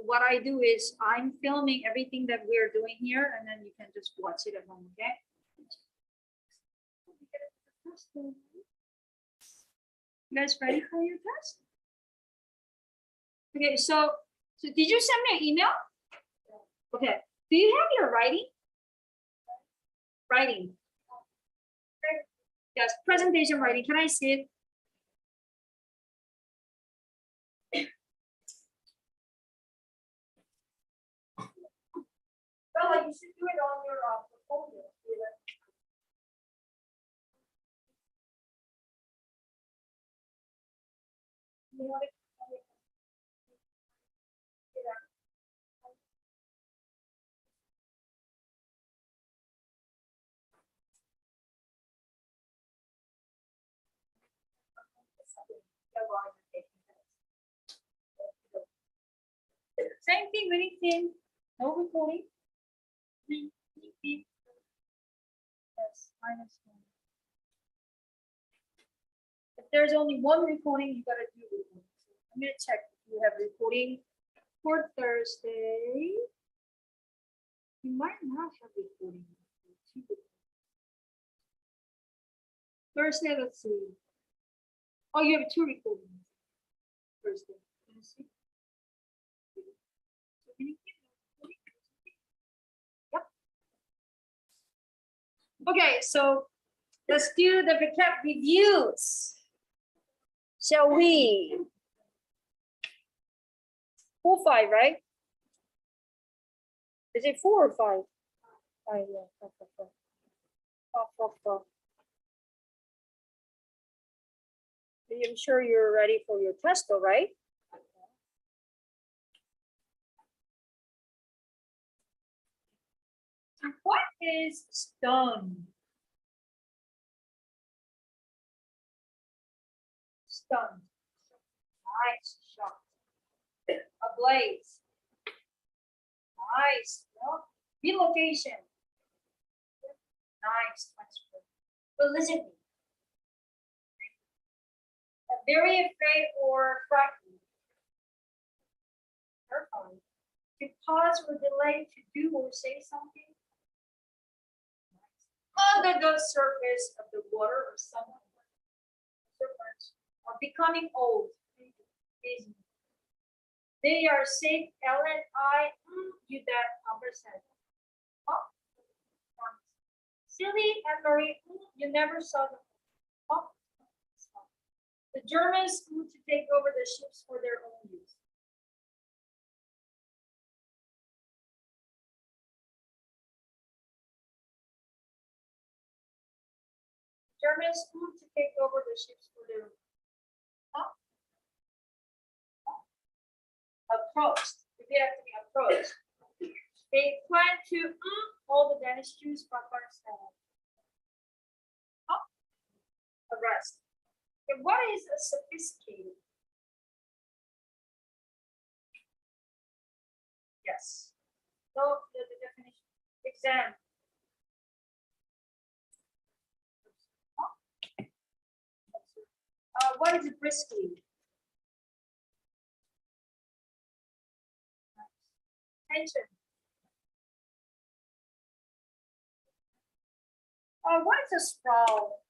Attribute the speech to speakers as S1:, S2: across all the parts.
S1: what I do is I'm filming everything that we're doing here, and then you can just watch it at home, okay? You guys ready for your test? Okay, so did you send me an email? Okay, do you have your writing? Writing. Yes, presentation writing. Can I see it? Bella, you should do it on your portfolio. Same thing, winning team. No recording. Yes, -1. If there's only one recording, you gotta do recording. So I'm gonna check if you have recording for Thursday. You might not have recording. Thursday, let's see. Oh, you have 2 recordings. Thursday. Let me see. Yep. Okay, so let's do the recap reviews. Shall we? 4, 5, right? Is it 4 or 5? 5, yeah. 5, 5, 5. 5, 5, 5. I'm sure you're ready for your test, though, right? What is stun? Stun. Nice shot. Ablaze. Nice. No. Relocation. Nice. Felicity. Very afraid or frightened. Terrifying. To pause or delay to do or say something. Under the surface of the water or someone. Or becoming old. They are safe, Ellen, you that percent. Oh. Silly and Marie, you never saw them. Oh. The Germans moved to take over the ships for their own use. Germans moved to take over the ships for their own use. Approached. They have to be approached. They plan to all the Danish Jews from Pakistan. Arrest. And what is a sophisticated? Yes. So the definition. Exam. What is briskly? Tension. What is a sprawl?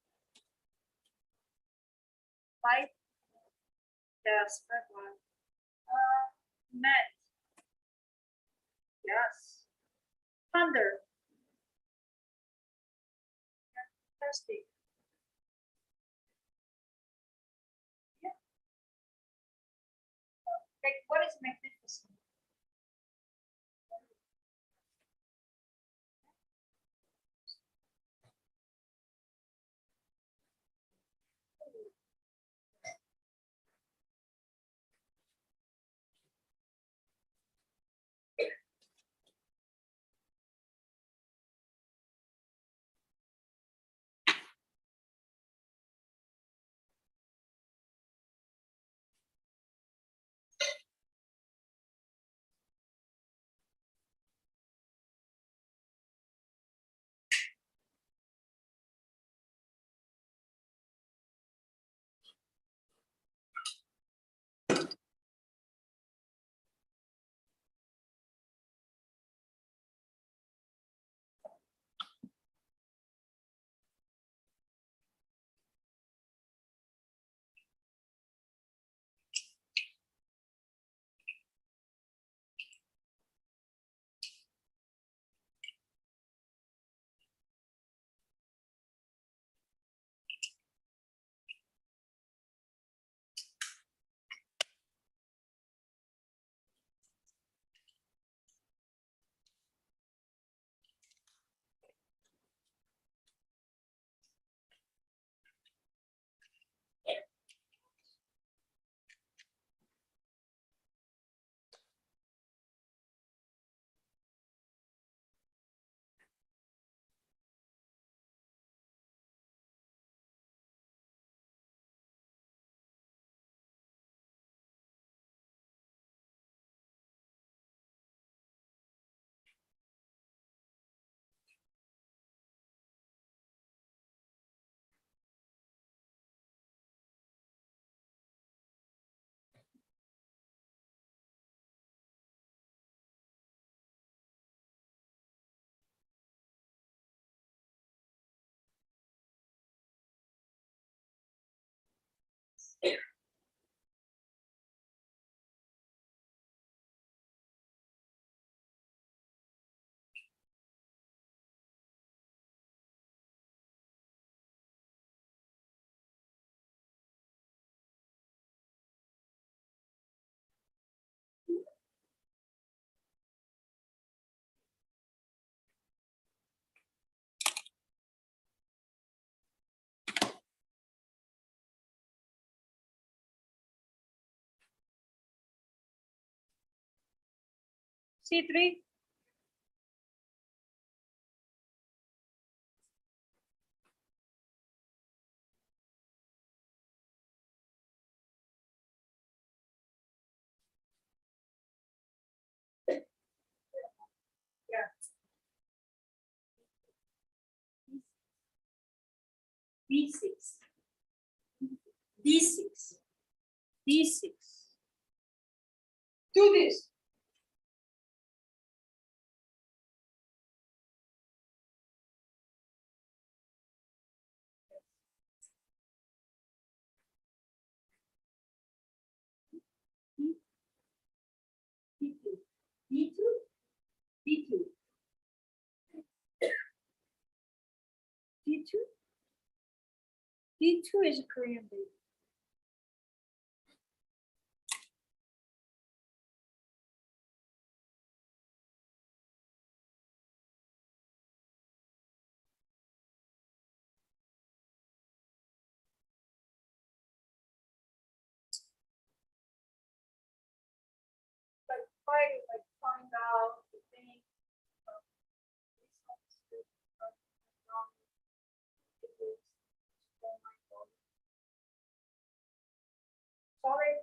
S1: Right? Yes, red one. Met. Yes. Thunder. Fantastic. Yeah. What is magnificent? C3. Yeah. B6. D6. D6. Do this. D2. D2. D2. D2. D2 is a Korean baby. Like find out the thing. Sorry,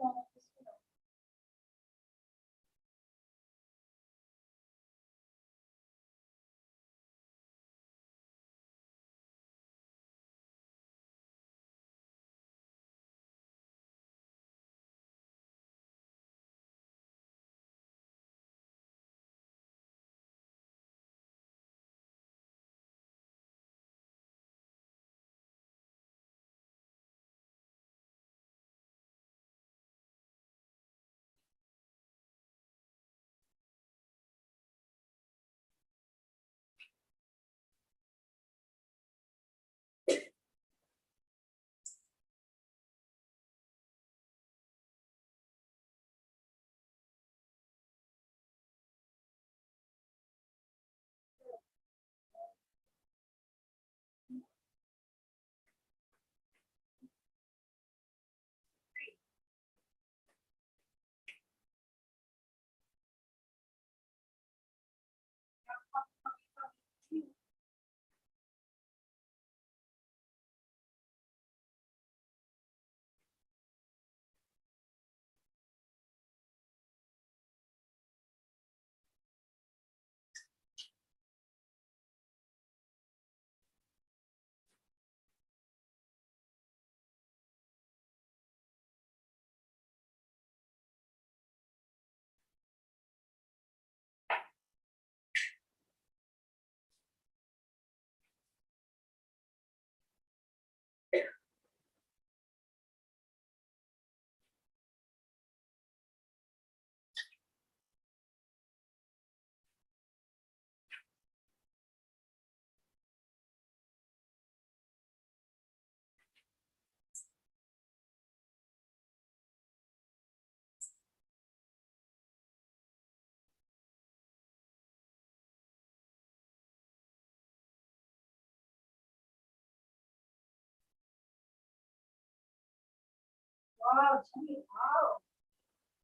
S1: wow, Jenny, wow.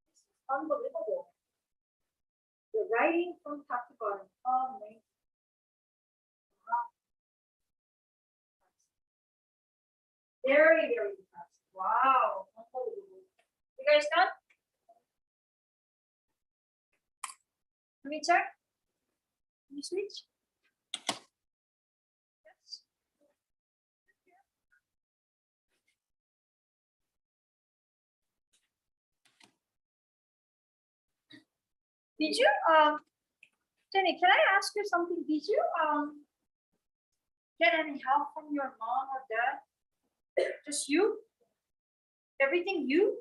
S1: This is unbelievable. The writing from top to bottom. Amazing. Wow. Very, very impressive. Wow. Unbelievable. You guys done? Let me check. Can you switch? Yes. Did you Jenny, can I ask you something? Did you get any help from your mom or dad? Just you? Everything you?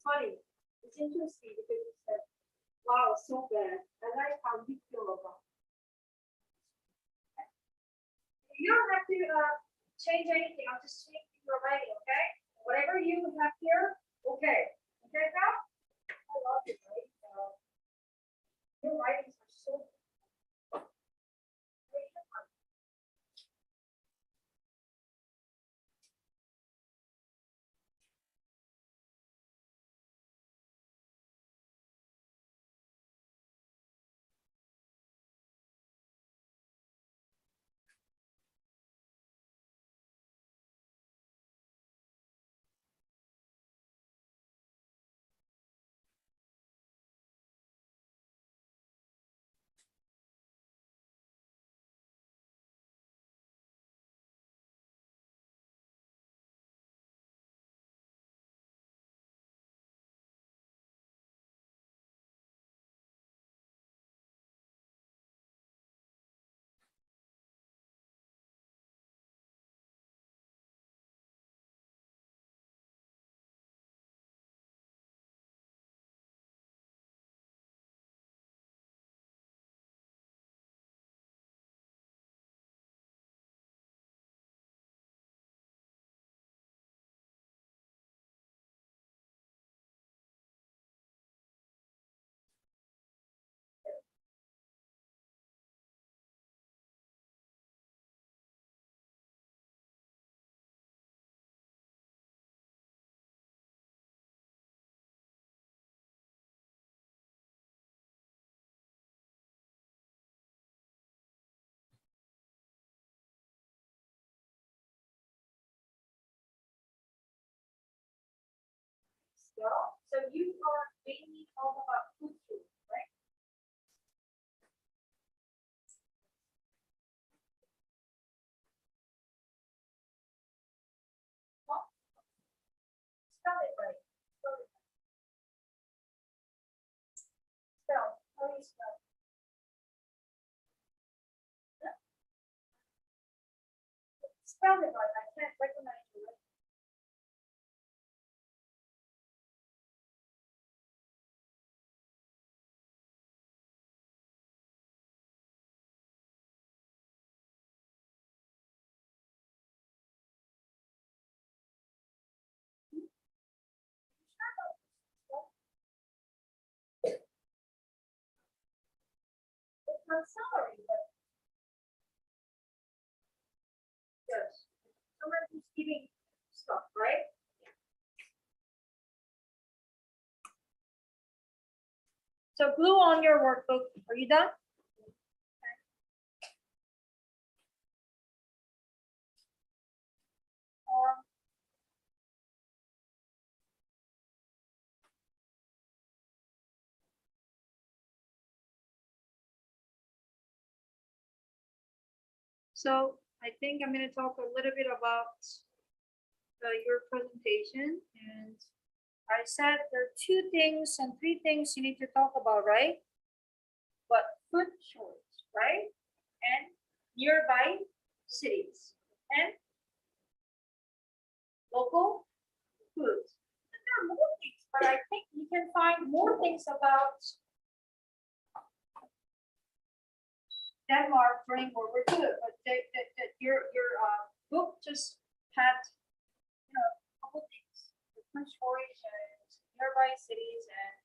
S1: funny. It's interesting because you said, wow, so bad. I like how you feel about it. You don't have to change anything. I'm just changing your writing, okay? Whatever you have here, okay. Okay, now? I love it, right? Your writings are so great. So you are mainly talking about food, right? Well, spell it right. Spell it right. Spell. How do you spell? Yeah. Spell it right. I can't recognize you. Right? It's not salary, but yes. Someone who's giving stuff, right? So glue on your workbook. Are you done? Um, so I think I'm going to talk a little bit about your presentation. And I said there are 2 things and 3 things you need to talk about, right? But food choice, right? And nearby cities and local foods. And there are more things, but I think you can find more things about Denmark during World War II. But your book just had a couple things: the food choice and nearby cities and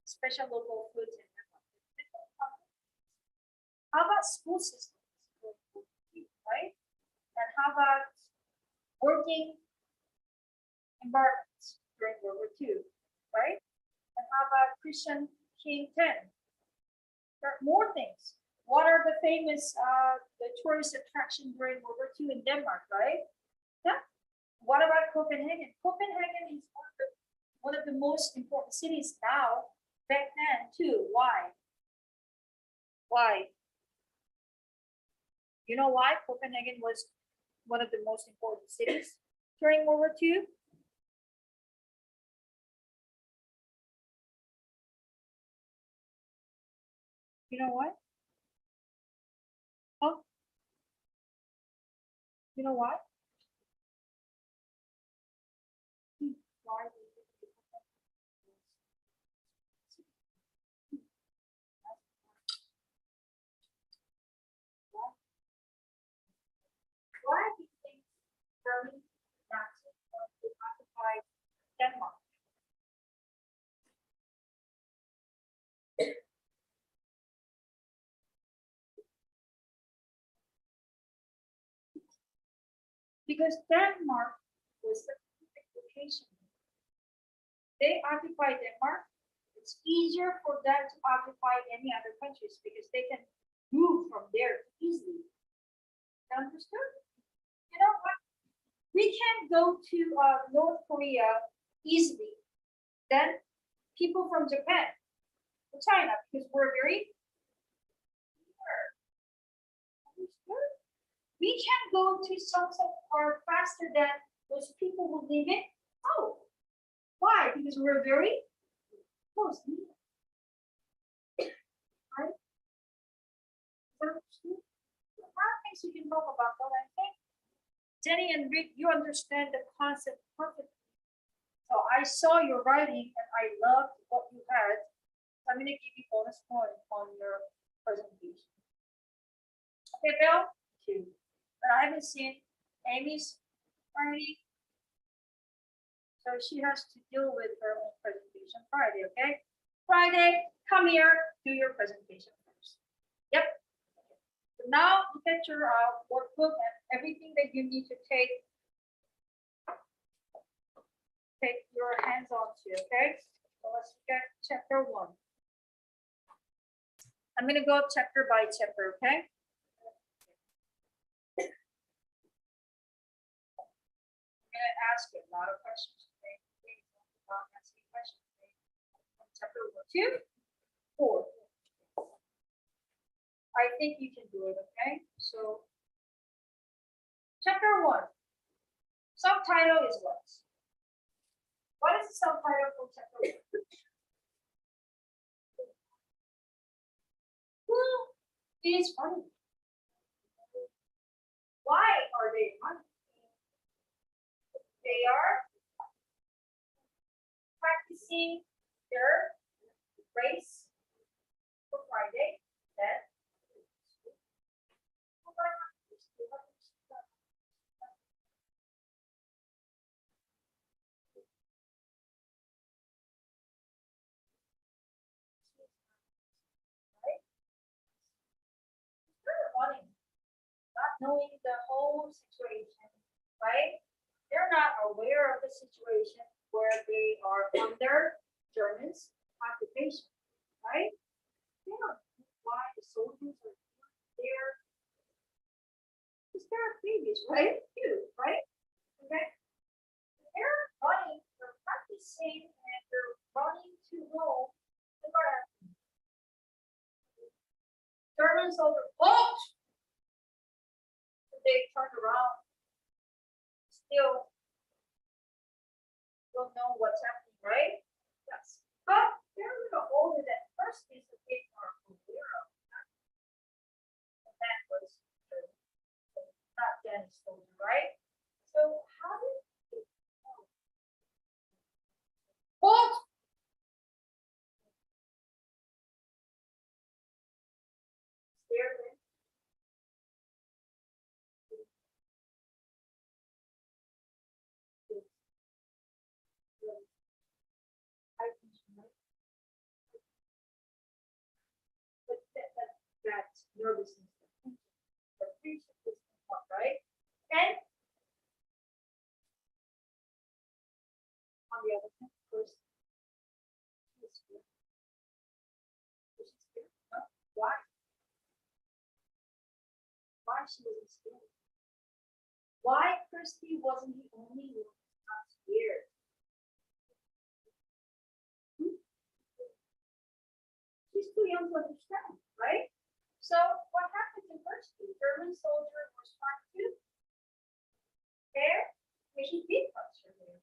S1: special local foods in Denmark. How about school systems, right? And how about working environments during World War II, right? And how about Christian King 10? There are more things. What are the famous the tourist attraction during World War II in Denmark, right? Yeah. What about Copenhagen? Copenhagen is one of the most important cities now, back then too. Why? Why? You know why Copenhagen was one of the most important cities during World War II? You know what? Oh, you know what? Why? Denmark? Because Denmark was the perfect location. They occupied Denmark. It's easier for them to occupy any other countries because they can move from there easily. Understood? You know what? We can go to North Korea easily than people from Japan or China because we're very near. Understood? We can go to some or faster than those people who live in. Oh, why? Because we're very close. Right? Understood? There are things we can talk about, but I think Jenny and Rick, you understand the concept perfectly. So I saw your writing and I loved what you had. So I'm going to give you bonus point on your presentation. Okay, Bill? 2. But I haven't seen Amy's writing. So she has to deal with her own presentation Friday, okay? Friday, come here, do your presentation first. Yep. So now look at your workbook and everything that you need to take your hands on to, okay? So let's look at chapter 1. I'm going to go chapter by chapter, okay? I'm going to ask you a lot of questions today. Asking questions today. Chapter 1, 2, 4. I think you can do it, okay? So, chapter 1. Subtitle is what? What is the subtitle for chapter 1? Who is funny? Why are they funny? They are practicing their race for Friday. Then running, not knowing the whole situation, right? They're not aware of the situation where they are under Germans' occupation, right? They don't know why the soldiers are there. Because they're babies, right? Cute, right? Okay. They're running, they're practicing, and they're running to home. German soldiers, halt! They turn around, still don't know what's happening, right? Yes. But they're a little older than first is that they are aware of that. And that was not Dennis soldier, right? So how did they know? Halt! Stare with but that nervousness, the patient is one, right? And on the other hand, of course, she's scared. She's scared. No? Why? Why she wasn't scared? Why Christy wasn't the only one who's not scared? She's too young to understand, right? So what happened to Kirsty? German soldier was trying to there, and he did touch her there.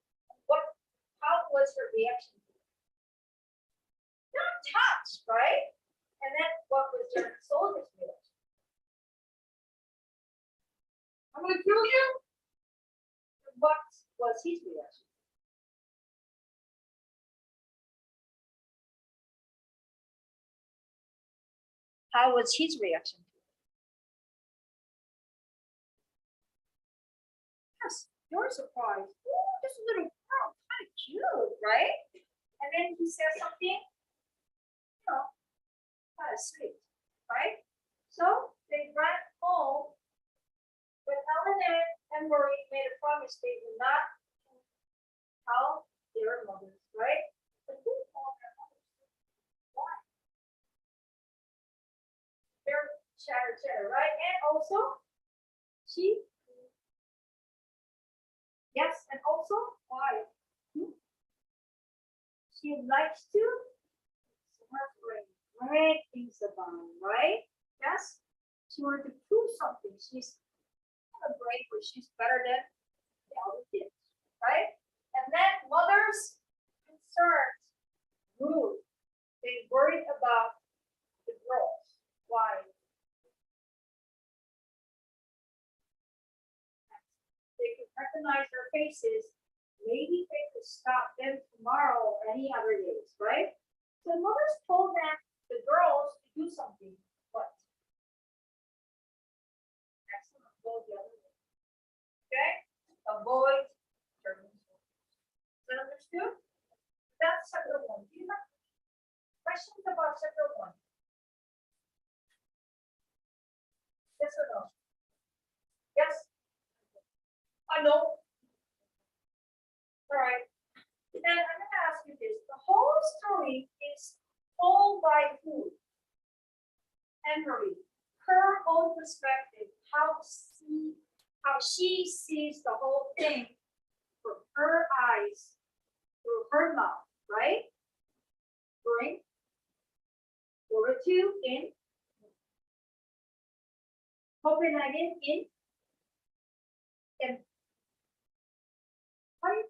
S1: How was her reaction to it? Not touch, right? And then what was German soldier's reaction? I'm gonna kill you. What was his reaction? How was his reaction? Yes, you're surprised. Oh, this little girl, kind of cute, right? And then he says something, kind of sweet, right? So they ran home, but Ellen and Marie made a promise they would not tell their mothers, right? But who told their mothers? Why? They're chatter, right? And also, she, yes, and also, why? She likes to great things about him, right? Yes, she wanted to prove something. She's not a brave, but she's better than the other kids, right? And then mothers concerned grew. They worried about the girls. Why? They could recognize their faces. Maybe they could stop them tomorrow or any other days, right? So mothers told them, the girls, to do something. What? Excellent. Go the other way. Okay? Avoid German soldiers. Is that understood? That's chapter 1. Do you have questions about chapter 1? Yes or no? Yes? I know. All right. Then I'm going to ask you this. The whole story is told by who? Henry. Her own perspective, how she sees the whole thing from her eyes, through her mouth, right? Bring over to in Copenhagen in and right?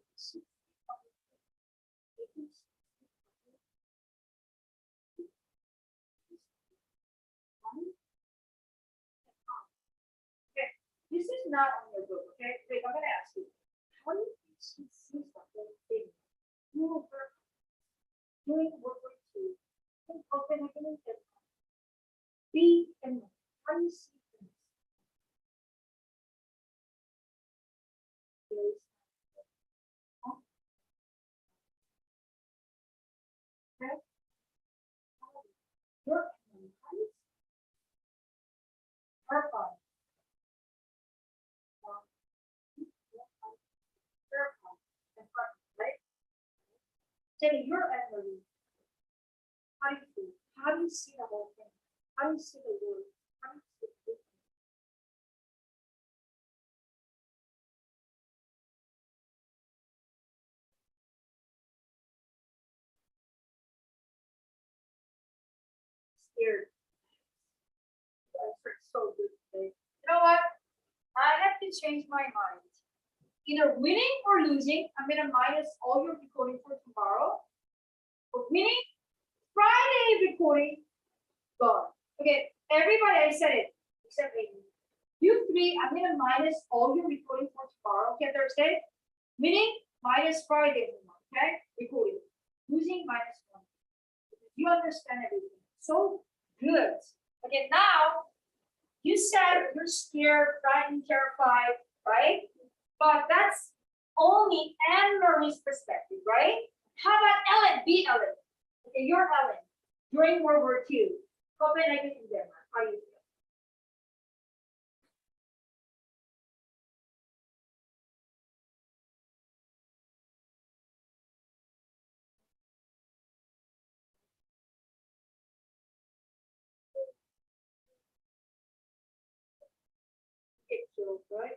S1: Okay, this is not on your book, okay? Wait, I'm gonna ask you. How do you think she sees the whole thing? You her doing World War II in Copenhagen and be and how do you see things? Okay? Your how do you see her body? Right? Jenny, you're Emily. How do you feel? How do you see the whole thing? How do you see the word? How do you see the vision? Scared. That's so good today. You know what? I have to change my mind. Either winning or losing, I'm gonna minus all your recording for tomorrow. But winning, Friday recording, gone. Okay, everybody, I said it, except Amy. You three, I'm gonna minus all your recording for tomorrow. Okay, Thursday. Winning minus Friday, okay? Recording. Losing minus 1. You understand everything. So good. Okay, now you said you're scared, frightened, terrified, right? But that's only Anne Marie's perspective, right? How about Ellen? Be Ellen. Okay, you're Ellen. During World War II, Copenhagen in Denmark. How do you feel? Get killed, right?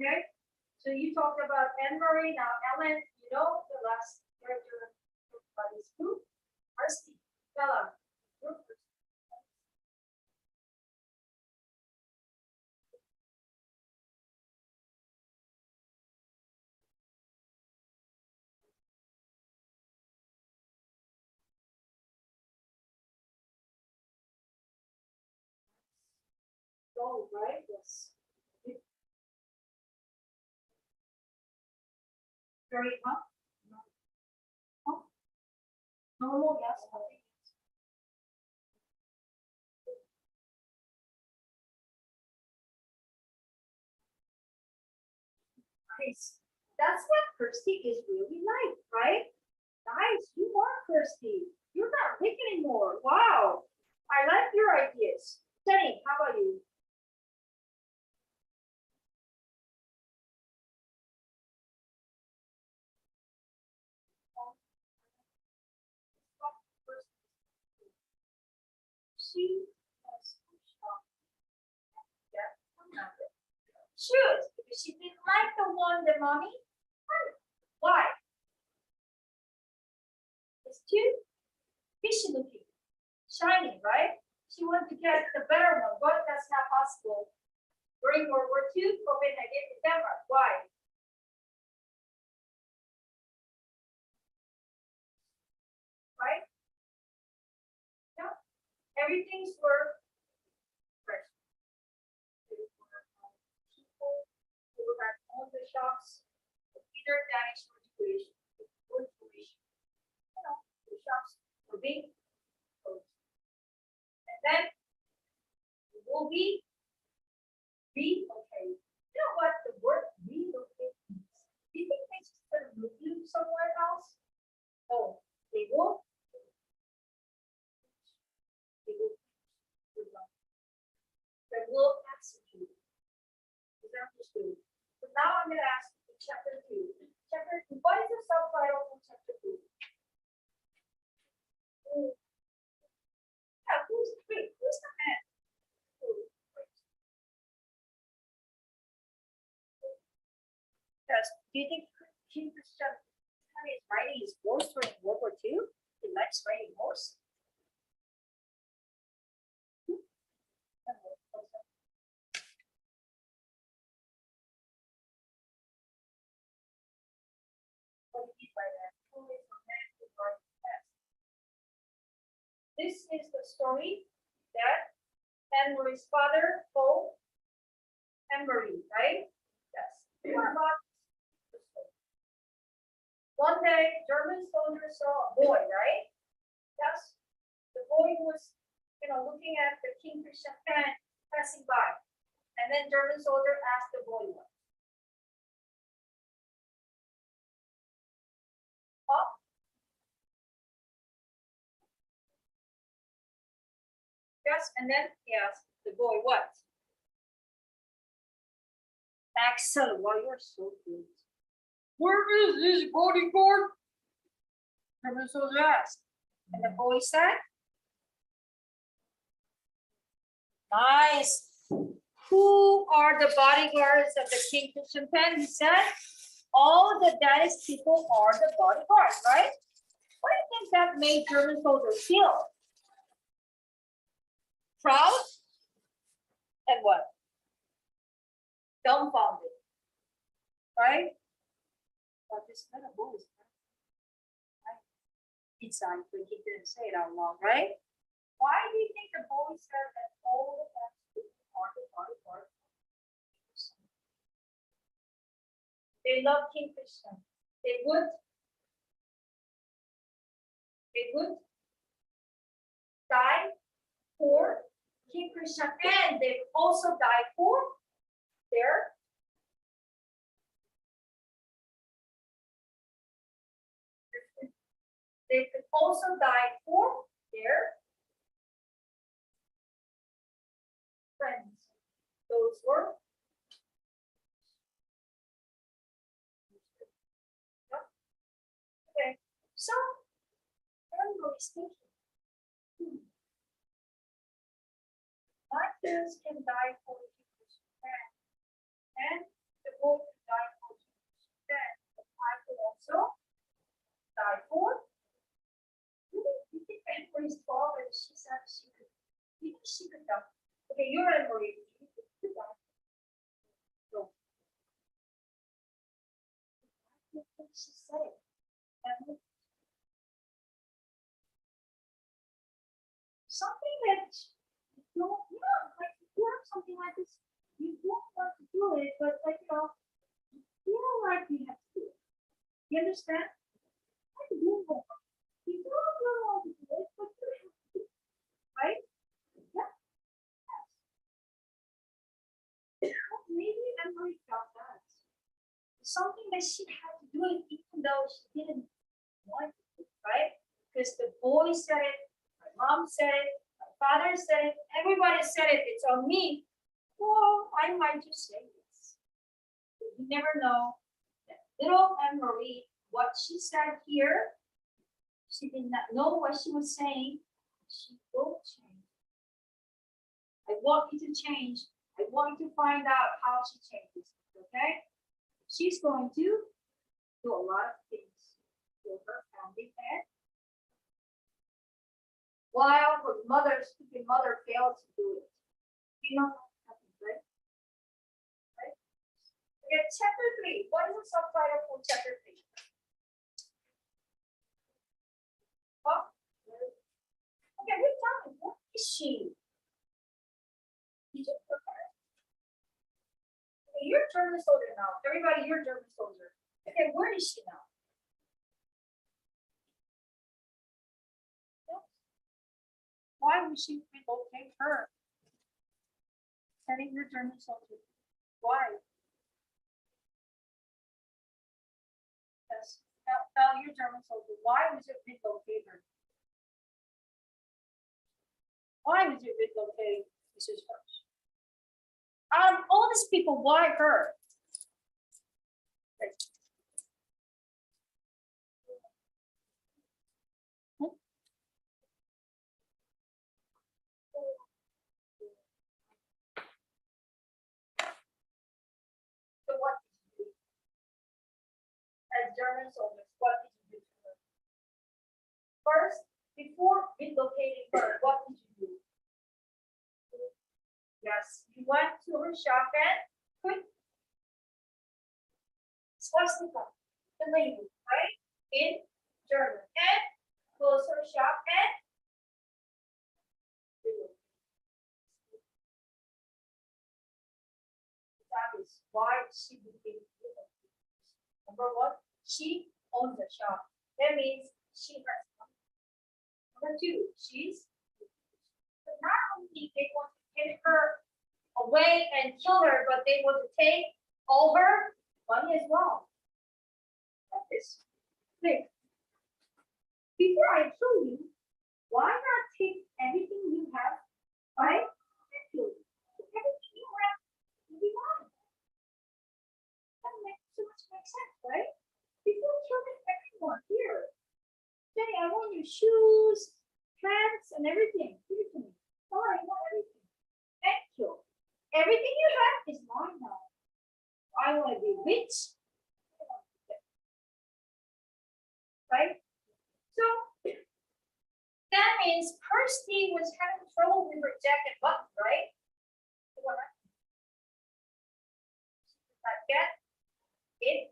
S1: Okay. So you talked about Anne Marie. Now Ellen, you know the last character of everybody's who? Arsti. Bella. Go, right? Yes. Very well. Normal, yes. Nice. That's what Kirsty is really like, right? Nice. You are Kirsty. You're not Rick anymore. Wow. I like your ideas. Jenny, how about you? She has shoes because she didn't like the one the mommy. Why? It's too fishy looking, shiny, right? She wanted to get the better one, but that's not possible. During World War II, COVID had hit Denmark. Why? Right? Yeah. Everything's for fresh. People who had owned the shops, either damaged or decoration. You know, the shops were being closed. And then it will be relocate. You know what the word relocate means? Do you think they just gonna move you somewhere else? Oh, they will. They will. They will execute. Is that understood? So now I'm gonna ask you chapter 2. Chapter 2. What is the subtitle for chapter 2? Yeah, who's the man? Yes. Do you think King Christian is riding his horse during World War II? He likes riding horse. What do you mean by that? Who is the man who rides fast? This is the story that Henry's father told Henry, right? Yes. What about this story? One day, German soldiers saw a boy, right? Yes. The boy was, looking at the Kingfisher fan passing by. And then German soldier asked the boy what? Huh? Yes, and then he asked the boy what? Excellent. Well, you're so good. Where is this bodyguard? German soldier asked. And the boy said, nice. Who are the bodyguards of the Kingfisher pen? He said, all the Danish people are the bodyguards, right? What do you think that made German soldiers feel? Proud? And what? Dumbfounded, right? But this kind of boy is right inside, but he didn't say it out loud, right? Why do you think the boy said that all the Danish people are the bodyguards? They love Kingfisher. They would die for Kingfisher, and they also die for their they could also die for their friends. Those were okay. So everybody's thinking, my kids can die for Kingfisher, and the boy can die for Kingfisher, but I could also die for. Really? You think Anne-Marie's 12 and she said she could, you think she could die? Okay, you're Anne-Marie. You could die. No. I think she said it. And something that like you have something like this, you don't want to do it, but you feel like you have to do it. You understand? Like doing homework. You don't something that she had to do it even though she didn't want to, right? Because the boy said it, my mom said it, my father said it, everybody said it, it's on me. Well, I might just say yes. But you never know that little Anne-Marie, what she said here, she did not know what she was saying. She will change. I want you to change. I want you to find out how she changes. Okay? She's going to do a lot of things for her family and while her stupid mother failed to do it. You know what happened, right? Right? Okay, chapter 3. What is the subtitle for chapter 3? Huh? Okay, wait, tell me, what is she? Did you prepare? Okay, you're a German soldier now. Everybody, you're a German soldier. Okay, where is she now? Why would she relocate her? Setting your German soldier. Why? Yes. Tell your German soldier. Why was it relocate her? Why was it relocate Mrs. Hirsch? All these people, why her? So what did you do? As German soldiers, what did you do to her? First, before relocating her, what did you do? Yes, you went to her shop and put swastika, the label, right? In German. And close her shop and that is why she became number one, she owns the shop. That means she has money. Number two, she's but not only they want to take her away and kill her, but they want to take all her money as well. Like this. Think. Before I kill you, why not take everything you have, right? And kill you. Everything you have will be mine. That makes so much make sense, right? Before killing everyone here. Jenny, I want your shoes, pants, and everything. Give it to me. Oh, I want everything. Thank you. Everything you have is mine now. I want to be rich. Right? So that means Kirsty was having trouble with her jacket button, right? Not get it.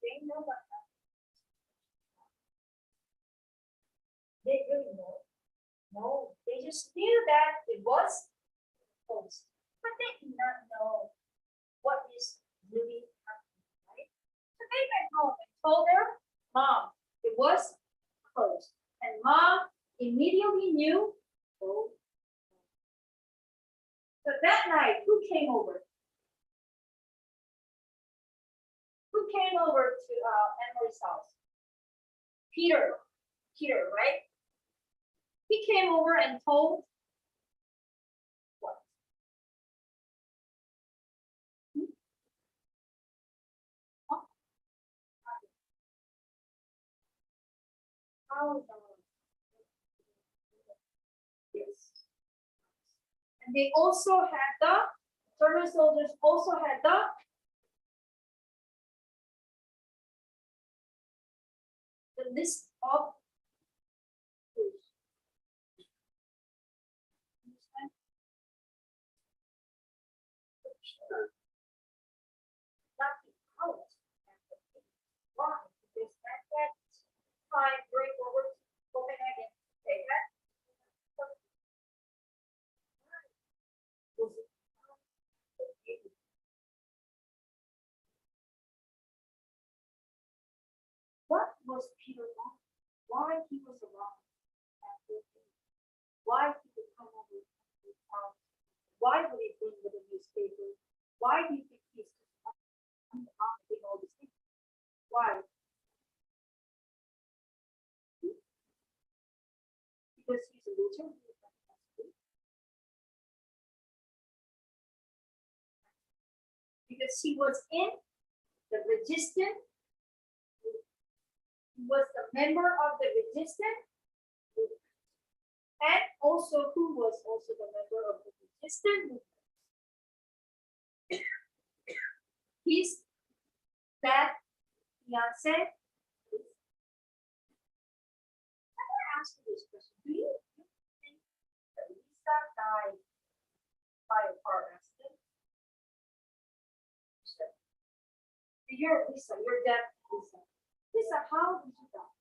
S1: They know what happened. They really know. No, they just knew that it was closed, but they did not know what is really happening, right? So they went home and told their mom it was closed, and mom immediately knew. Oh. So that night, who came over? Who came over to Anne-Marie's house? Peter, right? He came over and told what? Huh? Oh, yes. And they also had the German soldiers also had the list of why? Because at that time during World War II, Copenhagen, they had what was Peter wrong? Why he was around? Why he would come over to his house? Why would he bring with a newspaper? Why do you think he's doing all these things? Why? Because he's a loser. Because he was in the resistance, he was the member of the resistance, and also who was also the member of the resistance. He's that fiance. I'm going to ask you this question. Do you think that Lisa died by a car accident? You're Lisa, you're dead, Lisa. Lisa, how did you die?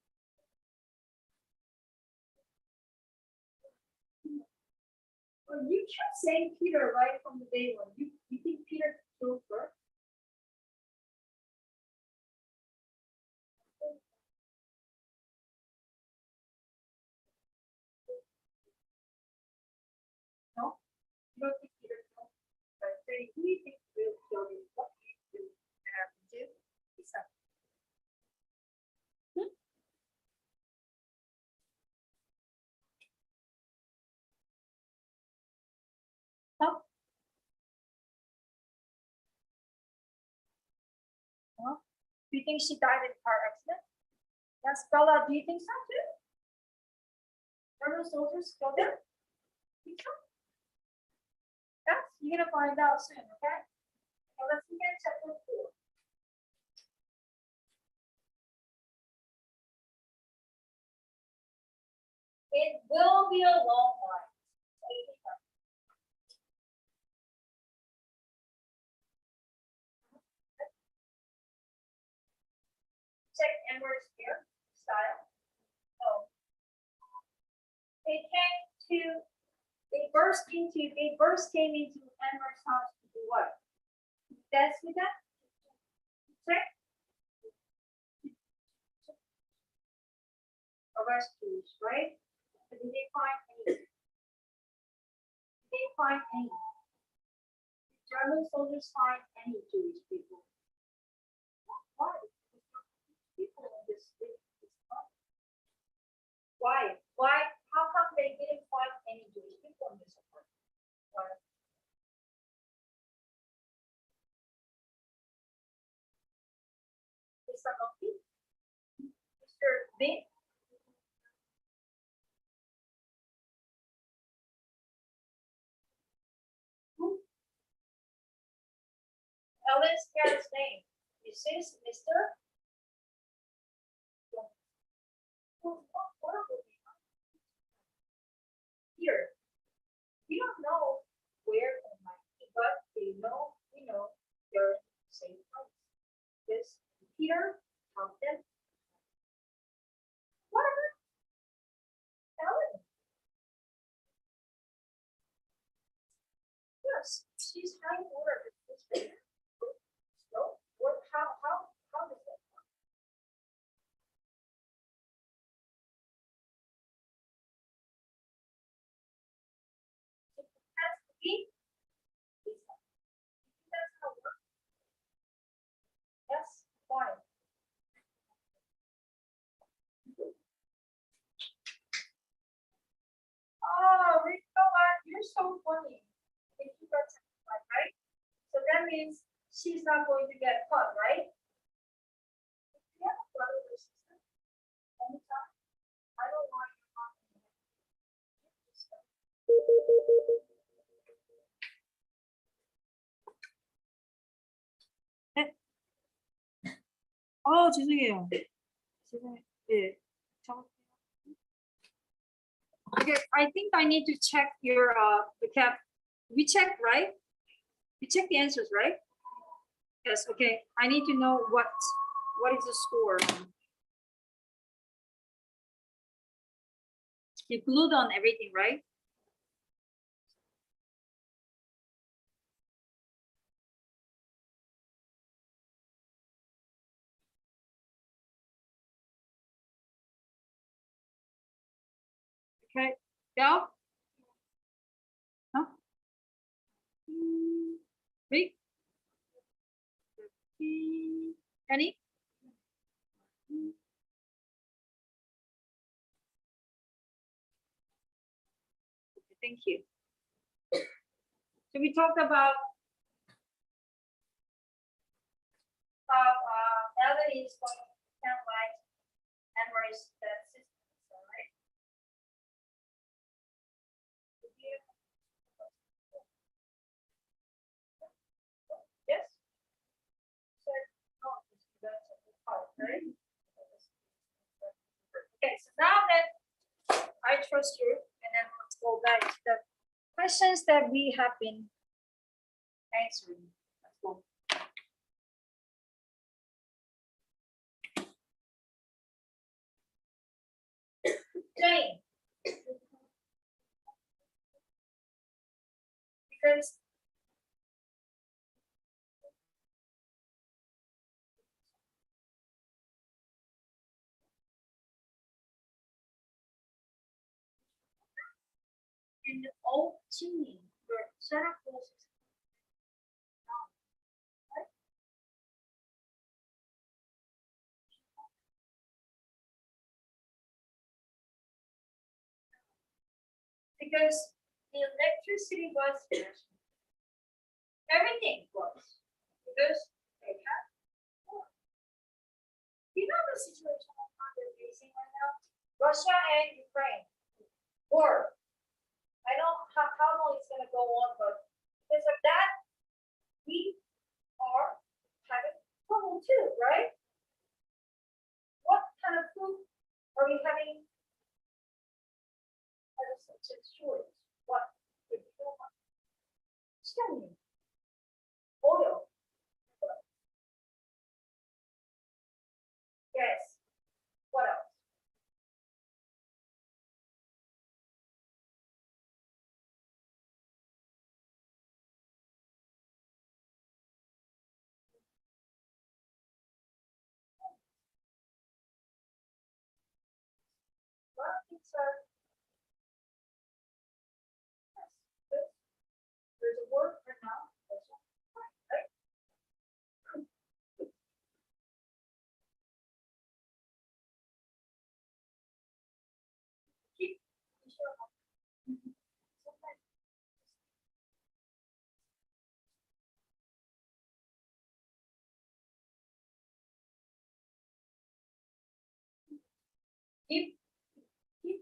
S1: Well, you kept saying Peter right from the day one. You think Peter killed her? No, you don't think Peter killed her. But say, who do you think will kill him? What do you do? Lisa. Huh? Huh? Do you think she died in a car accident? Yes, Bella, do you think so too? German soldiers killed her? Yes, you're gonna find out soon, okay? Now let's begin chapter 4. It will be a long one. Check Amber's here, style. Oh. They came into Amber's house to do what? Dance with them? Check. Arrest Jews, right? But did they find any? Did they find any? Did German soldiers find any Jewish people? Why? People in this why? Why? How come they didn't find any Jewish people in this apartment? Why? Mr. Monkey? Mr. Big? Who? Ellen's parents' name. Is this Mr.? Here, we don't know where it might be, but we know they're in the same place. This Peter helped them. Whatever. Ellen. Yes, she's high order. No, what? How does that? Has to be. That's how it works. Yes, why? Oh, you know what? You're so funny. If you got something right? So that means she's not going to get caught, right? If you have a brother or sister, anytime, I don't want you talking. 네? 죄송해요. 죄송해요. 네. Okay, I think I need to check your the cap. We checked, right? We checked the answers, right? Yes, okay. I need to know what is the score. You glued on everything, right? Okay, go. Huh? Wait. Any? Thank you. So we talked about how Melody is going to analyze and memorize the systems, all right? Yes? So, oh, that's a part, right? Okay, so now that I trust you, and then let's go back to the questions that we have been answering. Let's go. Jane. Because in the old chimney, where Santa Claus is down, right? Because the electricity was everything was because they had war. You know the situation they're facing right now? Russia and Ukraine war. I don't know how long it's gonna go on, but because of that, we are having trouble too, right? What kind of food are we having as such a shortage? What? Chicken, oil. Yes. What else? Well, it's yes, there's a word for now. Right? Keep keep keep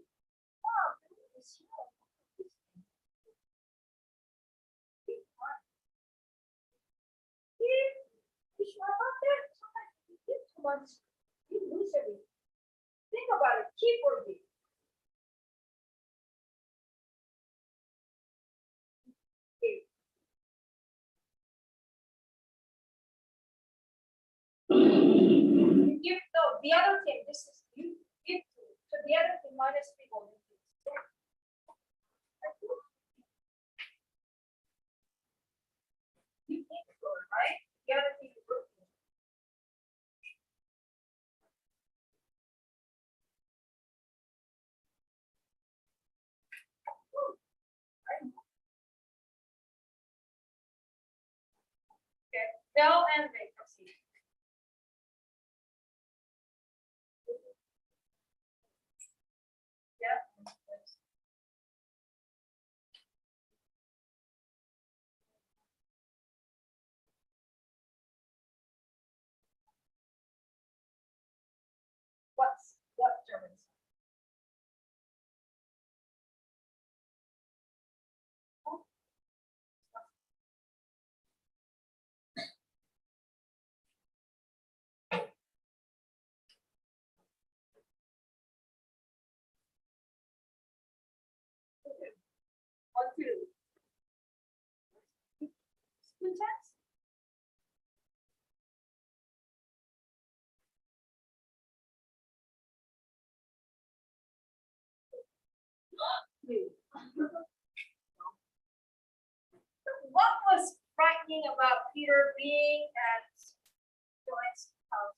S1: keep you sure about that? Sometimes if you give too much, you lose everything. Think about it. Keep working. You give no the other thing. This is you give to so the other thing minus people. You think good, right? The other thing is working. Right? Okay. Bell and vacancy. Yeah. What Germans? One, two. Spoon test? Three. What was frightening about Peter being at Joyce's house?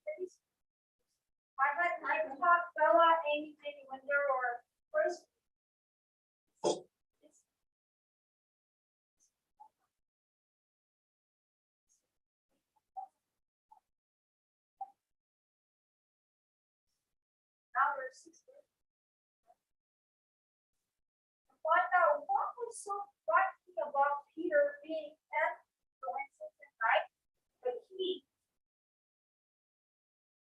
S1: please? I taught Bella, Amy, when they were first. Now they're 6 years. Find out what was so frightening about Peter being at the Wednesday night, but he,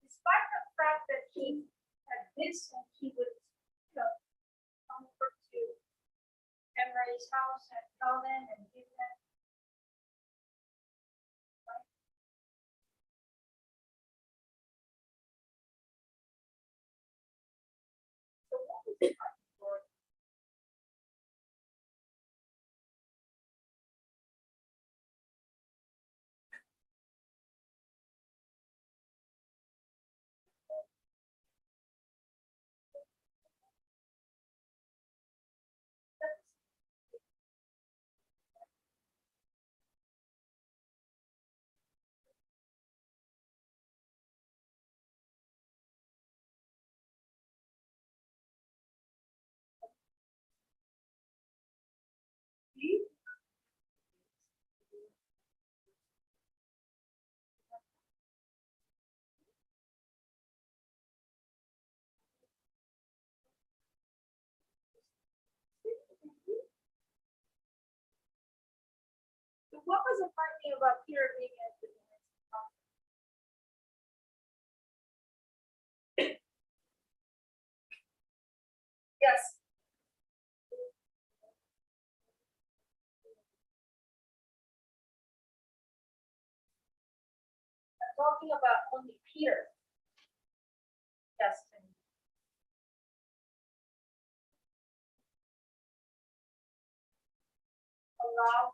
S1: despite the fact that he had this and he would, come over to Emery's house and tell them and give them. So what was it like for? So what was the frightening about Peter being at the Yes. I'm talking about only Peter. Yes. Allow.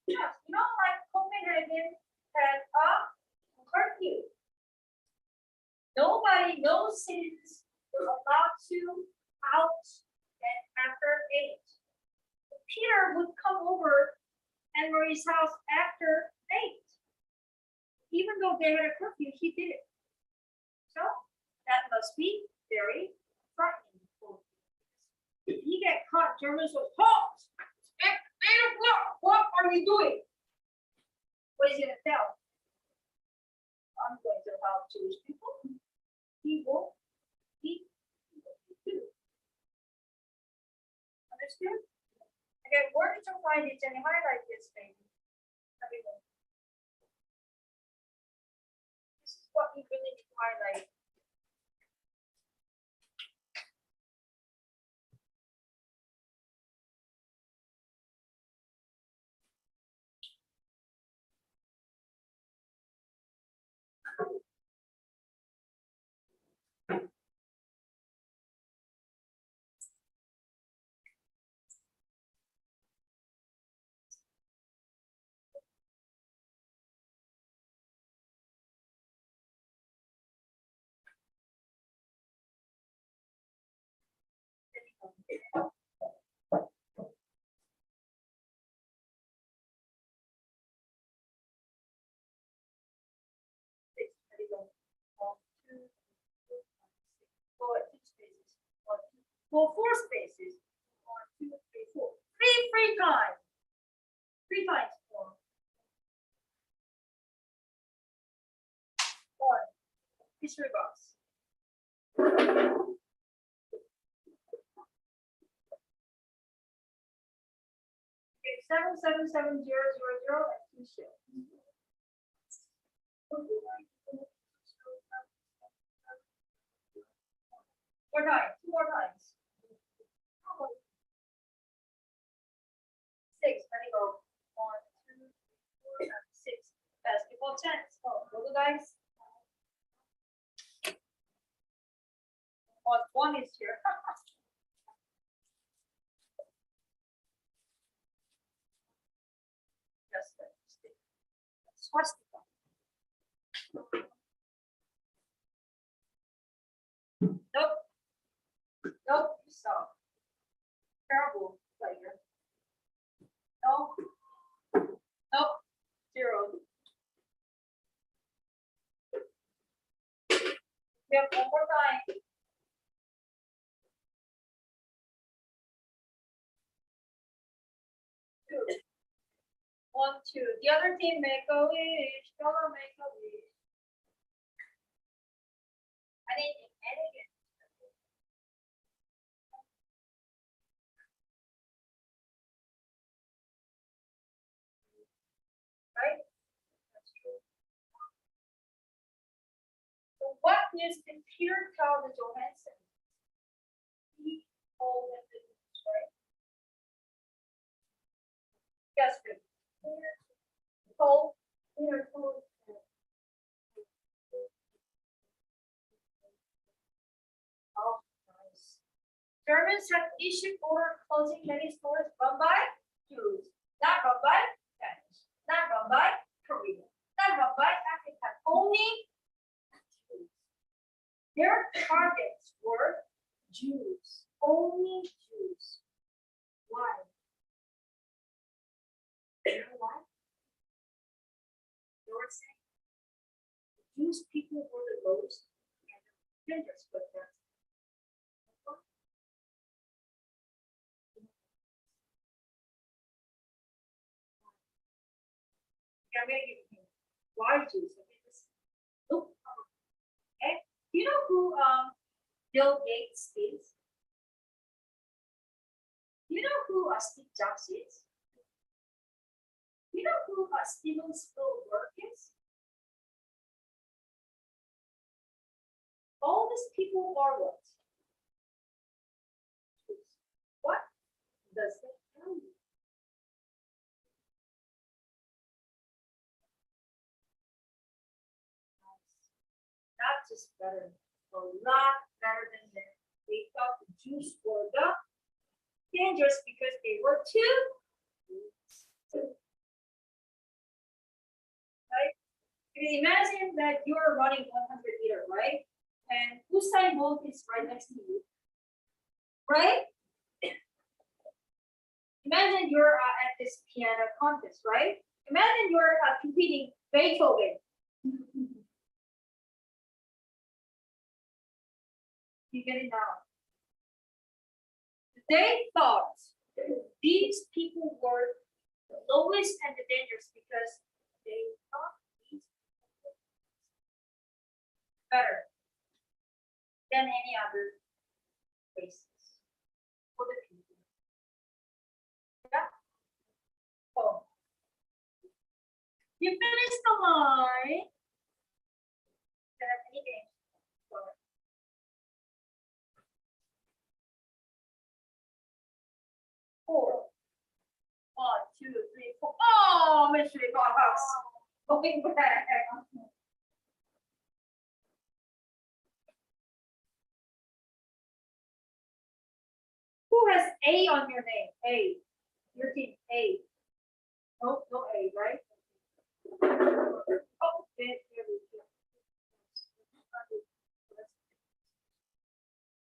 S1: Yes, like Copenhagen had a curfew. Nobody, no citizens were allowed to out and after 8. Peter would come over Anne Marie's house after 8. Even though they had a curfew, he did it. So that must be very frightening. If he get caught, Germans will halt. At 8 o'clock, what are you doing? What is he gonna tell? I'm going to help Jewish people. He will be too. Understood? Okay, where did you find it? And highlight this, baby. Everyone. This is what we really need to highlight. Well, 4 spaces. 1, 2, 3, 4. 3 free times. 3 times 4. 1. History box. Okay, 777 000 and 2 shifts. More times, 2 more times. 6, let me go. 1, 2, 3, 4, 6. Basketball chance. Oh, roll the dice. 1 is here. Just swastika. Nope. Nope, you saw. Terrible player. No. Nope. 0. We have one more time. 2. 1, 2. The other team make a wish. Gonna make a wish. Anything. Right? That's true. So what is the Peter tell the Johansson? He told him the news, right? Yes, good. Peter told. Oh, nice. Germans have issued order closing many stores run by Jews, not run by Spanish, not run by Korea, not run by Africa, only Jews. Their targets were Jews, only Jews. Why? You know why? They were saying the Jewish people were the lowest and the offenders with them. I'm going to give you why Jews. Okay, this look. Okay, you know who Bill Gates is? You know who Steve Jobs is? You know who Steven Spielberg is? All these people are what? What does that tell you? Not just better, a lot better than them. They thought the Jews were the dangerous because they were too. Right? Imagine that you're running 100 meters, right? And Usain Bolt is right next to you, right? Imagine you're at this piano contest, right? Imagine you're competing Beethoven. You get it now. They thought these people were the lowest and the dangerous because they thought these people were better than any other races for the people. Yeah. Oh. You finished the line. Do you have any games? 4. 1, 2, 3, 4. Oh, mystery box. Going back. Who has A on your name? A. Your team, A. No, no A, right? Oh, here we go.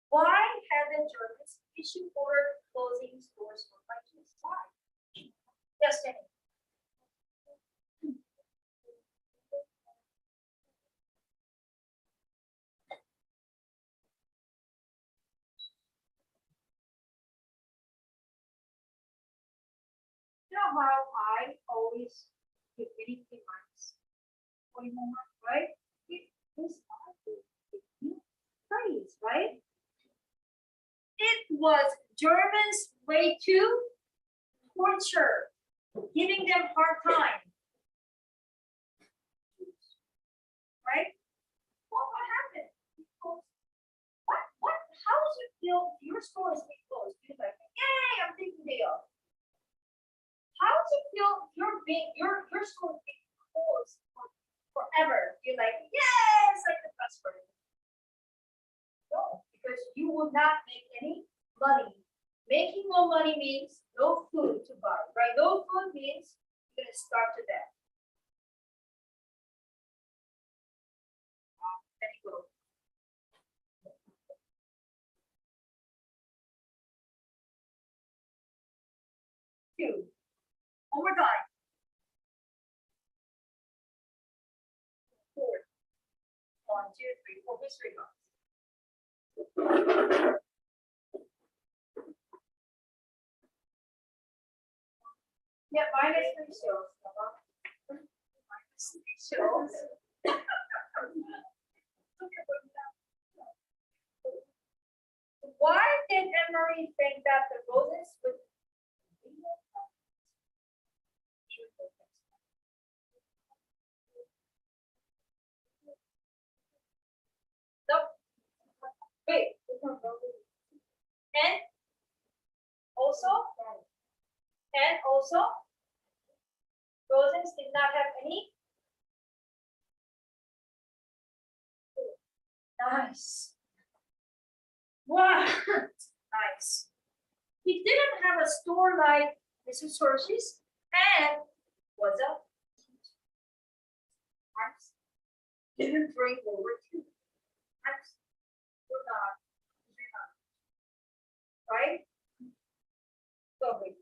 S1: Why haven't Germans issued order closing stores for Vikings? Why? Yes, Jenny. You know how I always give many remarks for homework, right? This praise, right? It was Germans' way to torture, giving them hard time. Right? Well, what happened? How does it feel if your store is being closed? You're like, yay, I'm taking day off. How does it feel if your store is being closed forever? You're like, yes, like the best for it. No, because you will not make any money. Making no money means no food to buy, right? No food means you're gonna starve to death. There you go. Two. One more time. 4. 1, 1, 2, 3, 4 history buffs. Yeah, minus 3 shows. Minus 3 shows. Why did Emery think that the roses would no, wait, and also, roses did not have any. Nice. Wow, nice. He didn't have a store like Mrs. Hershey's and was a didn't drink over 2. Right? So wait.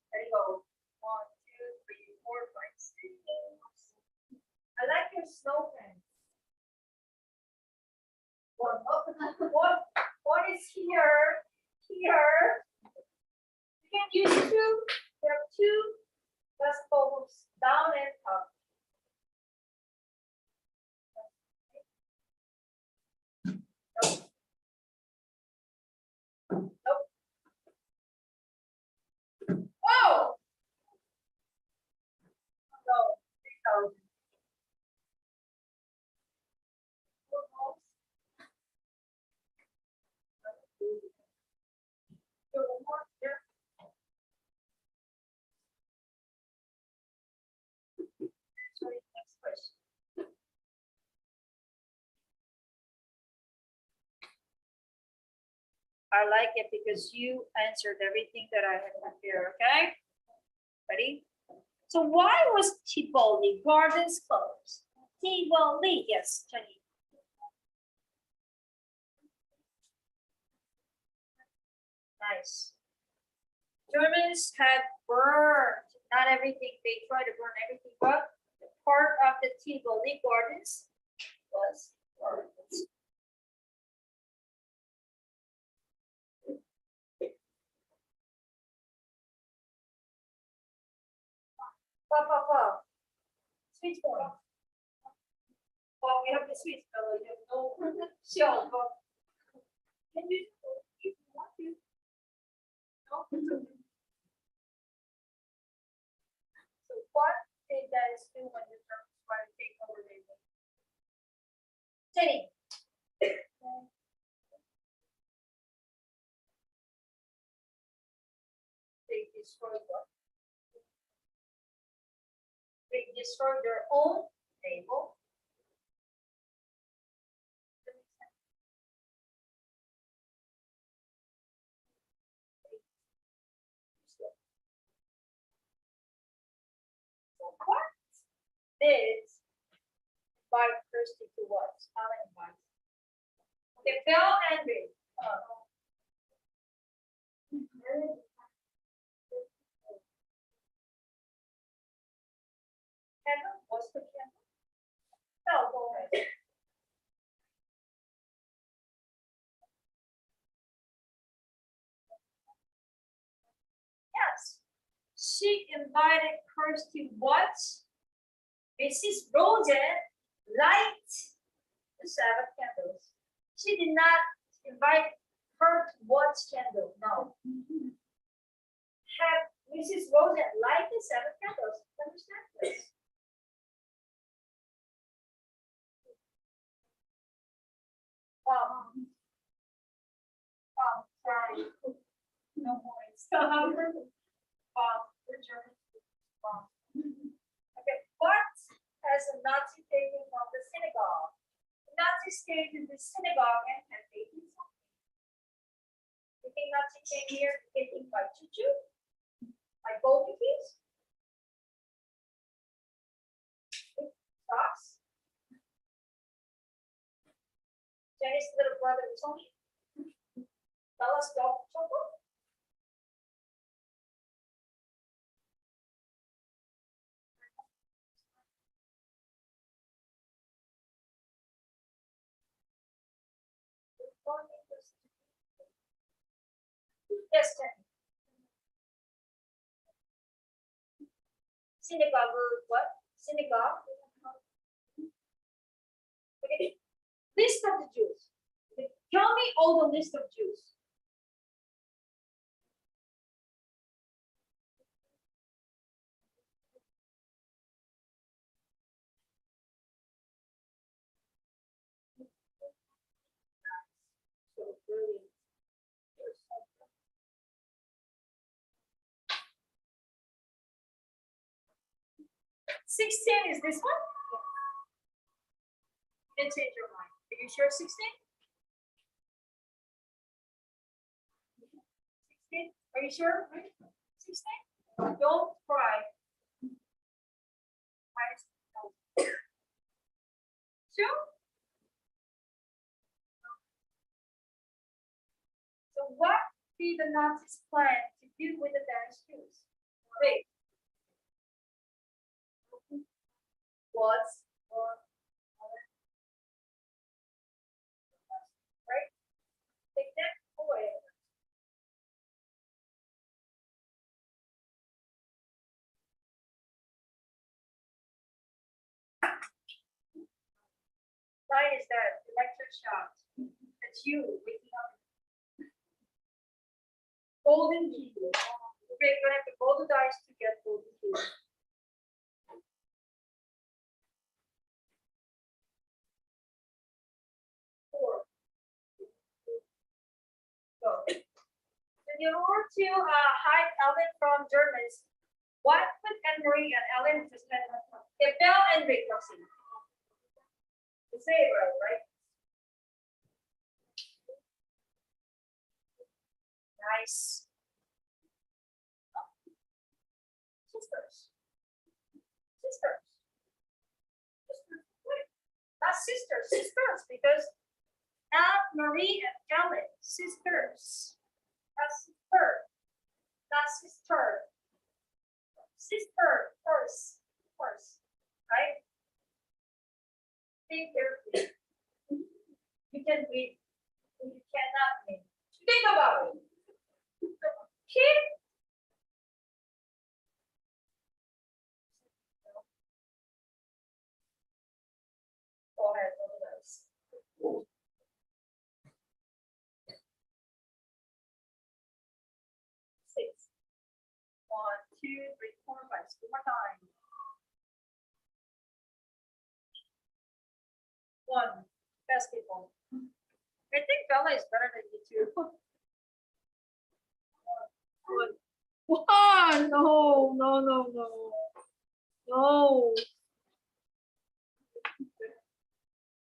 S1: There you go. 1, 2, 3, 4, 5, 6. I like your snow pants. What is here? Here. You can use 2. There are 2 dust bubbles down and up. Nope. Nope. Oh! No, 3,000. Sorry, next question. I like it because you answered everything that I had prepared, okay? Ready? So why was Tivoli Gardens closed? Tivoli, yes, Jenny. Nice. Germans had burned, not everything, they tried to burn everything, but the part of the Tivoli Gardens was burned. Sweet corn. Well, we have the sweet fellow, you have no shell, but can you if you want to? No? So what did guys do when the Germans tried to take over the Jenny. They destroyed what? They destroyed their own naval. So what did invite Kirsty to what? How many invites? Okay, Phil and Rick. Candle? What's the candle? Phil, go ahead. Yes. She invited Kirsty what? Mrs. Rosen light the 7 candles. She did not invite her to watch candle. No. Have Mrs. Rosen light the 7 candles. Understand this? Sorry. No more. The German. Okay, what has a Nazi taken from the synagogue? The Nazi stayed in the synagogue and had taken something. You think Nazi came here taken by choo-choo? By gold cookies? Socks? Jenny's little brother was only Bella's dog chocolate? Yes, Jenny. Synagogue, what? Synagogue. Okay. List of the Jews. Okay. Tell me all the list of Jews. So brilliant. 16 is this one? You can change your mind. Are you sure 16? 16? Are you sure? 16? Don't cry. Sure? So what did the Nazis plan to do with the Danish Jews? Wait. Was or right? Take that away. Why is that? Electric shock. It's you waking up. Golden key. Okay, you're gonna have to roll the dice to get golden key. Four. Go. So in order to hide Ellen from Germans, what would Anne-Marie and Ellen just had? Bell and Rick, you say it right? Nice. Sisters. Sisters. Not sisters, sisters, because Anne-Marie and Ellen, sisters. Not sister. Not sister. Sister, first, right? Think carefully. You can read, you cannot read. Think about it. Kid. Go ahead, go to those. 6. 1, 2, 3, 4, 5. One more time. 1. Basketball. I think Bella is better than you two. 1. No, no, no, no. No.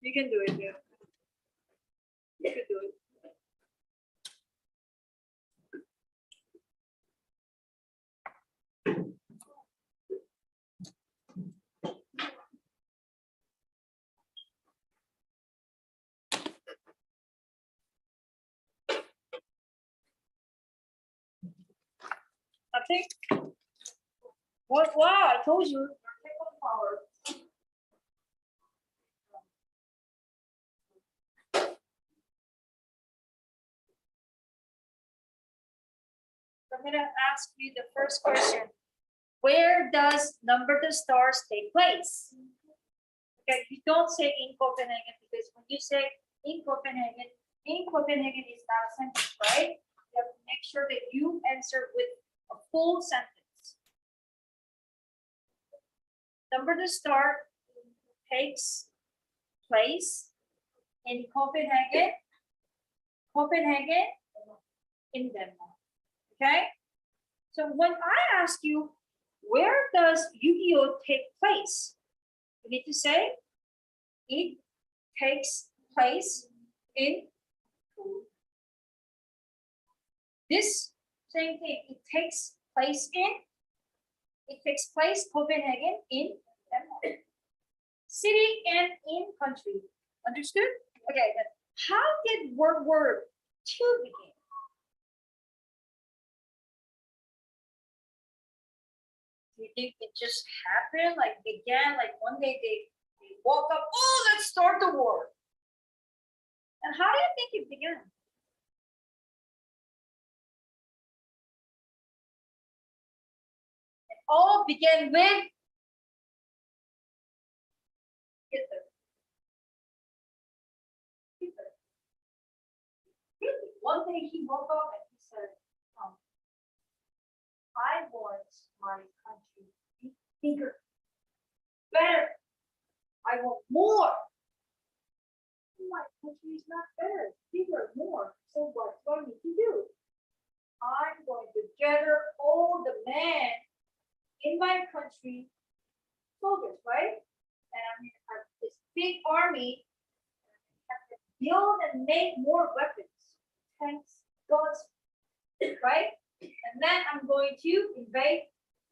S1: You can do it, yeah. You can do it. I think. What? Wow! I told you. Power. I'm gonna ask you the first question. Where does Number the Stars take place? Okay, you don't say in Copenhagen, because when you say in Copenhagen is not a sentence, right? You have to make sure that you answer with a full sentence. Number the Star takes place in Copenhagen, in Denmark. Okay? So when I ask you, where does Yu-Gi-Oh take place? You need to say, it takes place in this same thing. It takes place Copenhagen in Denmark. City and in country. Understood? Okay, then how did World War II begin? Do you think it just happened, like began, like one day they woke up, oh, let's start the war? And how do you think it began? all began with Hitler. Hitler. Really, one day he woke up and he said, I want my country to be bigger, better. I want more. My country is not better, bigger, more. So what do I need to do? I'm going to gather all the men in my country, soldiers, right? And I'm going to have this big army, have to build and make more weapons, tanks, guns, right? And then I'm going to invade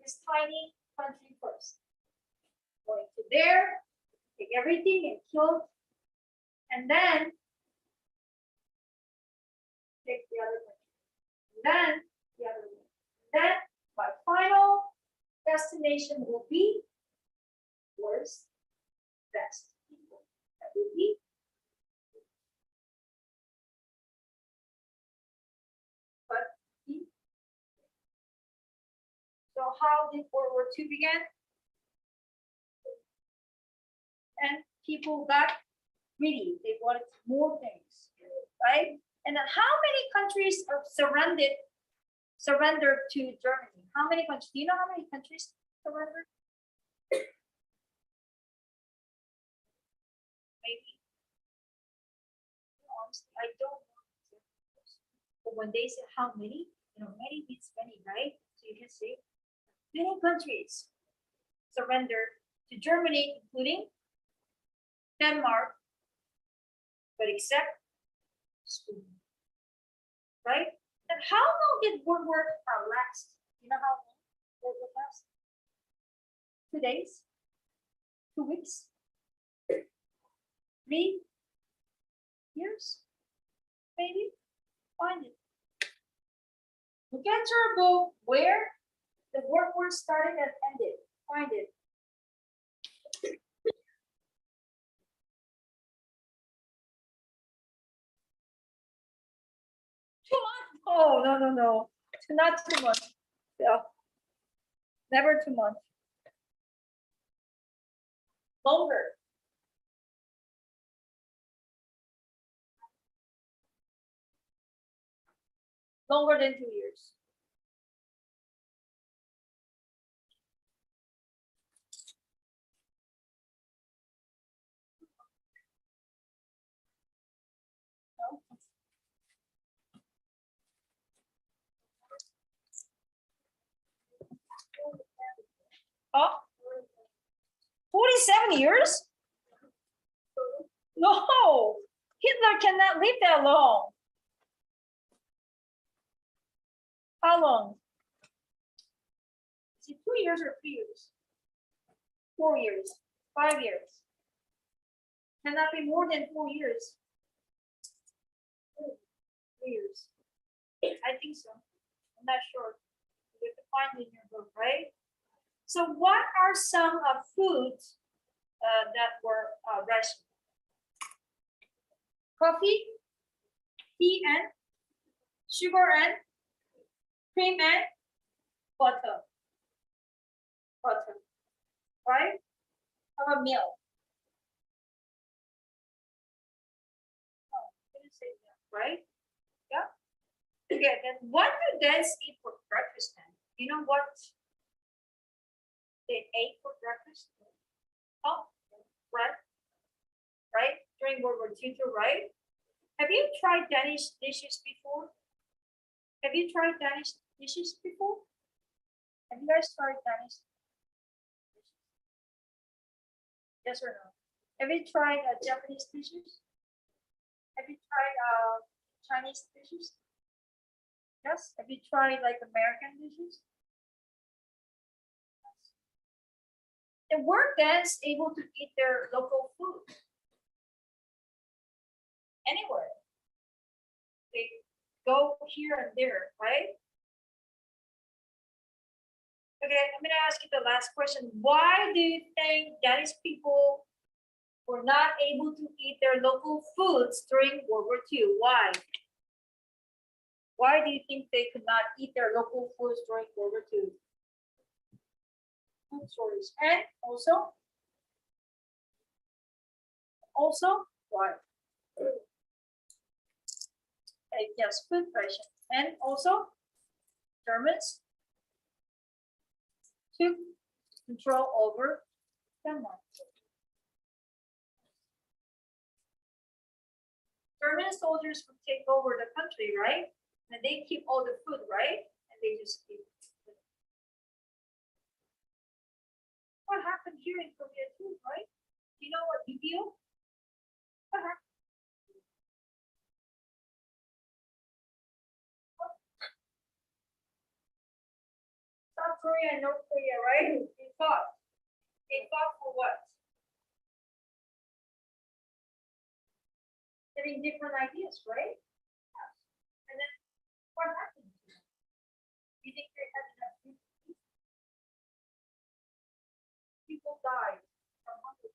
S1: this tiny country first. Going to there, take everything and kill, and then take the other country. And then the other one. Then my final destination will be worst, best people. That will be but so how did World War II begin? And people got greedy. They wanted more things, right? And then how many countries are surrendered to Germany? How many countries? Do you know how many countries surrendered? Maybe. Honestly, I don't know. But when they say how many, many means many, right? So you can say many countries surrendered to Germany, including Denmark, but except Sweden, right? And how long did World War last? You know how long World War last? 2 days? 2 weeks? 3 years? Maybe? Find it. Look at your book where the World War started and ended. Find it. 2 months? Oh, no. Not 2 months. Yeah. Never 2 months. Longer. Longer than 2 years. No? Oh, 47 years? No, Hitler cannot live that long. How long? Is it 2 years or 3 years? 4 years, 5 years. Cannot be more than 4 years. 3 years. I think so. I'm not sure. You have to find it in your book, right? So what are some foods that were rationed? Coffee, tea and sugar and cream and butter. Right? How about milk? Oh, didn't say that, right? Yeah. Okay, then what do dads eat for breakfast then? You know what they ate for breakfast? Oh, bread, right? During World War II, right? Have you tried Danish dishes before? Have you tried Danish dishes before? Have you guys tried Danish dishes? Yes or no? Have you tried Japanese dishes? Have you tried Chinese dishes? Yes. Have you tried like American dishes? Yes. And were dads able to eat their local food? Anywhere. They go here and there, right? Okay, I'm gonna ask you the last question. Why do you think Danish people were not able to eat their local foods during World War II? Why? Why do you think they could not eat their local foods during World War II? food stories. And also what? Yes, food question. And also Germans took control over Denmark. German soldiers would take over the country, right? And they keep all the food, right? And they just keep. What happened here in Korea too, right? Do you know what you feel? What happened? South Korea and North Korea, right? They fought. They fought for what? Having different ideas, right? Yes. And then what happened? Do you think they had enough food? People died from hunger.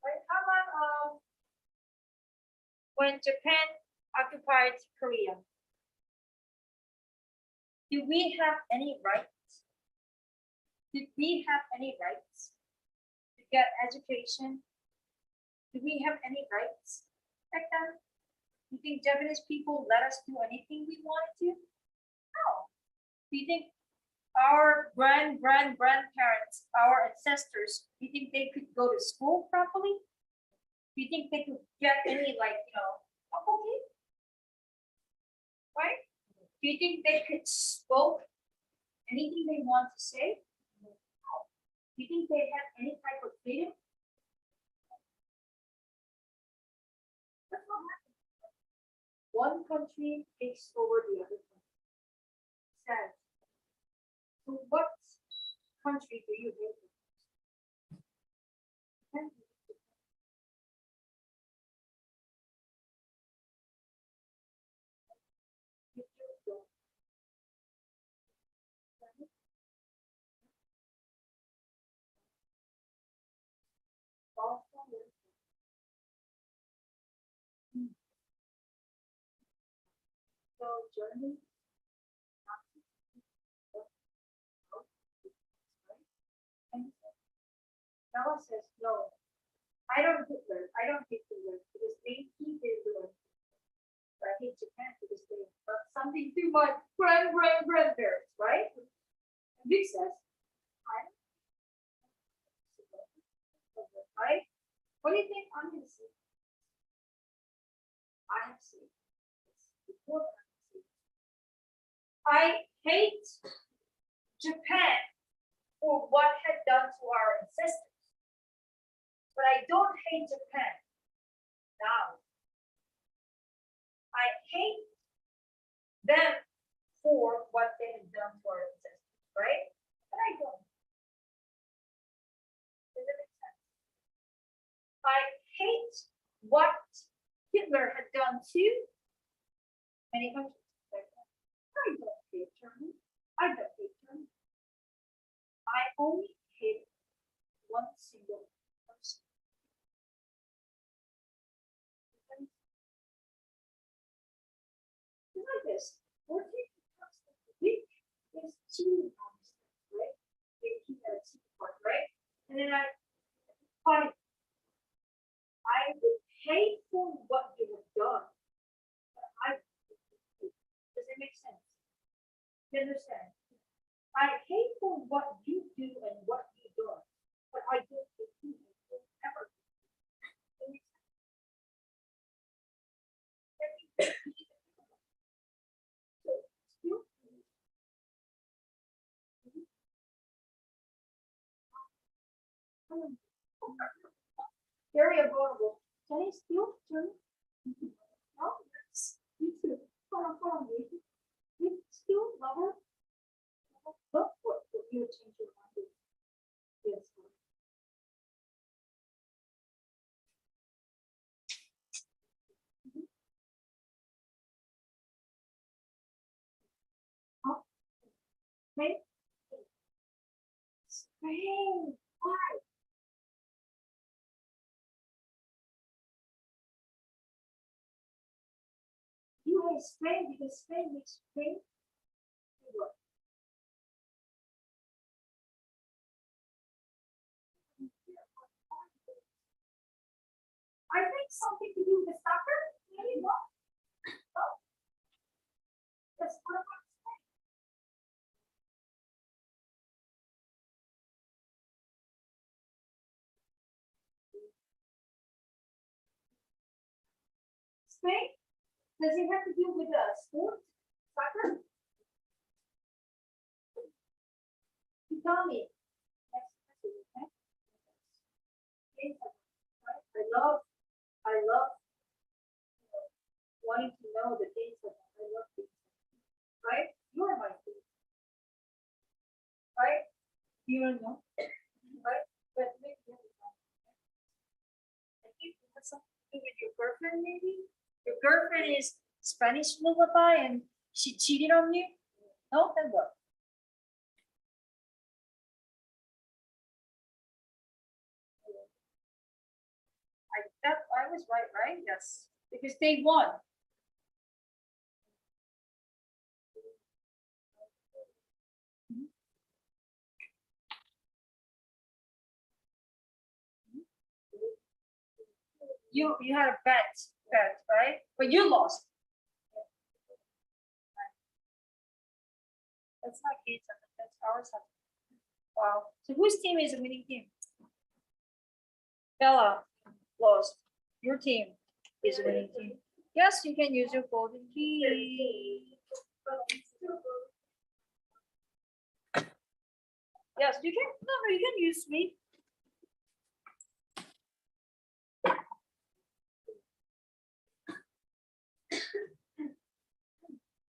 S1: Right? How about when Japan occupied Korea? Do we have any rights? Did we have any rights to get education? Do we have any rights back then? Do you think Japanese people let us do anything we wanted to? No. Do you think our grandparents, our ancestors, do you think they could go to school properly? Do you think they could get any faculty? Right? Do you think they could spoke anything they want to say? No. Do you think they had any type of freedom? That's what happened. One country takes over the other country. Sad. So what country do you hate? So Germany, and Bella says no. I don't hate Hitler. I don't hate Hitler because they keep Hitler. I hate Japan because they have something to my grandparents, right? And Vic says, right? What do you think I'm gonna say? I have seen. I hate Japan for what had done to our ancestors. But I don't hate Japan now. I hate them for what they have done to our ancestors, right? But I don't. Does it make sense? I hate what Hitler had done to many countries. I don't hate Germany. I don't hate Germany. I only hate one single person. It's like this. We're taking constantly. Week is cheating on this, right? They keep that cheating part, right? And then I would pay for what you have done. Does it make sense? You understand? I hate for what you do and what you don't, but I don't hate you ever. Very vulnerable. Can I still turn? No, yes. You too. Hold on, you still love her? Look what you change your mind. Yes. Okay. Spain. Why? You hate Spain because Spain makes Spain. I think something to do with soccer, maybe no? No? Yes, what about Spain? Does it have to do with sport? Soccer? You tell me. Next message, okay? I love wanting to know the dates of I love things, right? You're my food, right? You don't know, right? But maybe you have I think it has something to do with your girlfriend, maybe? Your girlfriend is Spanish lullaby and she cheated on you? No, then what? I was right? Yes. Because they won. You had a bet, right? But you lost. That's not Kate's, that's ours. Wow. So whose team is the winning team? Bella lost. Your team is the winning team. Yes, you can use your golden key. Yes, you can. No, you can use me.